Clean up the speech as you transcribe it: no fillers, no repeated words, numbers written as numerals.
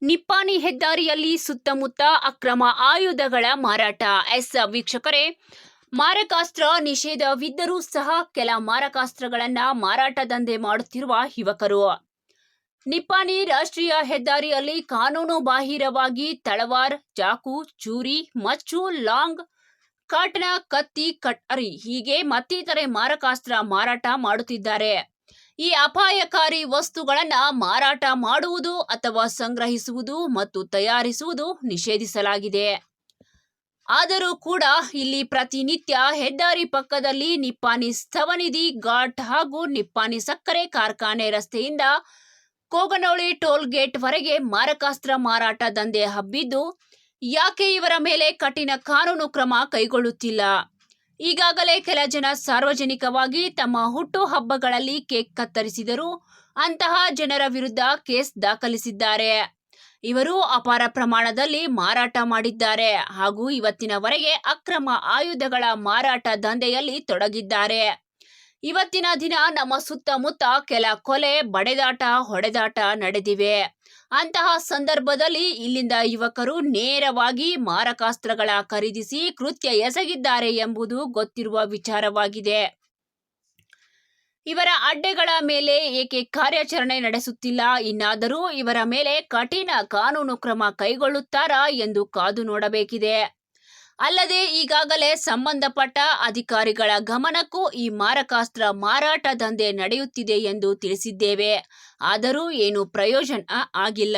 ನಿಪ್ಪಾಣಿ ಹೆದ್ದಾರಿಯಲ್ಲಿ ಸುತ್ತಮುತ್ತ ಅಕ್ರಮ ಆಯುಧಗಳ ಮಾರಾಟ. ವೀಕ್ಷಕರೇ, ಮಾರಕಾಸ್ತ್ರ ನಿಷೇಧವಿದ್ದರೂ ಸಹ ಕೆಲ ಮಾರಕಾಸ್ತ್ರಗಳನ್ನ ಮಾರಾಟ ದಂಧೆ ಮಾಡುತ್ತಿರುವ ಯುವಕರು. ನಿಪ್ಪಾಣಿ ರಾಷ್ಟ್ರೀಯ ಹೆದ್ದಾರಿಯಲ್ಲಿ ಕಾನೂನು ಬಾಹಿರವಾಗಿ ತಳವಾರ್, ಚಾಕು, ಚೂರಿ, ಮಚ್ಚು, ಲಾಂಗ್, ಕಾಟನ, ಕತ್ತಿ, ಕಟ್ಟರಿ ಹೀಗೆ ಮತ್ತಿತರೆ ಮಾರಕಾಸ್ತ್ರ ಮಾರಾಟ ಮಾಡುತ್ತಿದ್ದಾರೆ. ಈ ಅಪಾಯಕಾರಿ ವಸ್ತುಗಳನ್ನು ಮಾರಾಟ ಮಾಡುವುದು ಅಥವಾ ಸಂಗ್ರಹಿಸುವುದು ಮತ್ತು ತಯಾರಿಸುವುದು ನಿಷೇಧಿಸಲಾಗಿದೆ. ಆದರೂ ಕೂಡ ಇಲ್ಲಿ ಪ್ರತಿನಿತ್ಯ ಹೆದ್ದಾರಿ ಪಕ್ಕದಲ್ಲಿ ನಿಪ್ಪಾಣಿ ಸ್ತವನಿಧಿ ಘಾಟ್ ಹಾಗೂ ನಿಪ್ಪಾಣಿ ಸಕ್ಕರೆ ಕಾರ್ಖಾನೆ ರಸ್ತೆಯಿಂದ ಕೋಗನೊಳ್ಳಿ ಟೋಲ್ ಗೇಟ್ ವರೆಗೆ ಮಾರಕಾಸ್ತ್ರ ಮಾರಾಟ ದಂಧೆ ಹಬ್ಬಿದ್ದು, ಯಾಕೆ ಇವರ ಮೇಲೆ ಕಠಿಣ ಕಾನೂನು ಕ್ರಮ ಕೈಗೊಳ್ಳುತ್ತಿಲ್ಲ? ಈಗಾಗಲೇ ಕೆಲ ಜನ ಸಾರ್ವಜನಿಕವಾಗಿ ತಮ್ಮ ಹುಟ್ಟು ಹಬ್ಬಗಳಲ್ಲಿ ಕೇಕ್ ಕತ್ತರಿಸಿದರು. ಅಂತಹ ಜನರ ವಿರುದ್ಧ ಕೇಸ್ ದಾಖಲಿಸಿದ್ದಾರೆ. ಇವರು ಅಪಾರ ಪ್ರಮಾಣದಲ್ಲಿ ಮಾರಾಟ ಮಾಡಿದ್ದಾರೆ ಹಾಗೂ ಇವತ್ತಿನವರೆಗೆ ಅಕ್ರಮ ಆಯುಧಗಳ ಮಾರಾಟ ದಂಧೆಯಲ್ಲಿ ತೊಡಗಿದ್ದಾರೆ. ಇವತ್ತಿನ ದಿನ ನಮ್ಮ ಸುತ್ತಮುತ್ತ ಕೆಲ ಕೊಲೆ, ಬಡೆದಾಟ, ಹೊಡೆದಾಟ ನಡೆದಿವೆ. ಅಂತಹ ಸಂದರ್ಭದಲ್ಲಿ ಇಲ್ಲಿಂದ ಯುವಕರು ನೇರವಾಗಿ ಮಾರಕಾಸ್ತ್ರಗಳ ಖರೀದಿಸಿ ಕೃತ್ಯ ಎಸಗಿದ್ದಾರೆ ಎಂಬುದು ಗೊತ್ತಿರುವ ವಿಚಾರವಾಗಿದೆ. ಇವರ ಅಡ್ಡೆಗಳ ಮೇಲೆ ಏಕೆ ಕಾರ್ಯಾಚರಣೆ ನಡೆಸುತ್ತಿಲ್ಲ? ಇನ್ನಾದರೂ ಇವರ ಮೇಲೆ ಕಠಿಣ ಕಾನೂನು ಕ್ರಮ ಕೈಗೊಳ್ಳುತ್ತಾರಾ ಎಂದು ಕಾದು ನೋಡಬೇಕಿದೆ. ಅಲ್ಲದೆ ಈಗಾಗಲೇ ಸಂಬಂಧಪಟ್ಟ ಅಧಿಕಾರಿಗಳ ಗಮನಕ್ಕೂ ಈ ಮಾರಕಾಸ್ತ್ರ ಮಾರಾಟ ದಂಧೆ ನಡೆಯುತ್ತಿದೆ ಎಂದು ತಿಳಿಸಿದ್ದೇವೆ. ಆದರೂ ಏನು ಪ್ರಯೋಜನ ಆಗಿಲ್ಲ.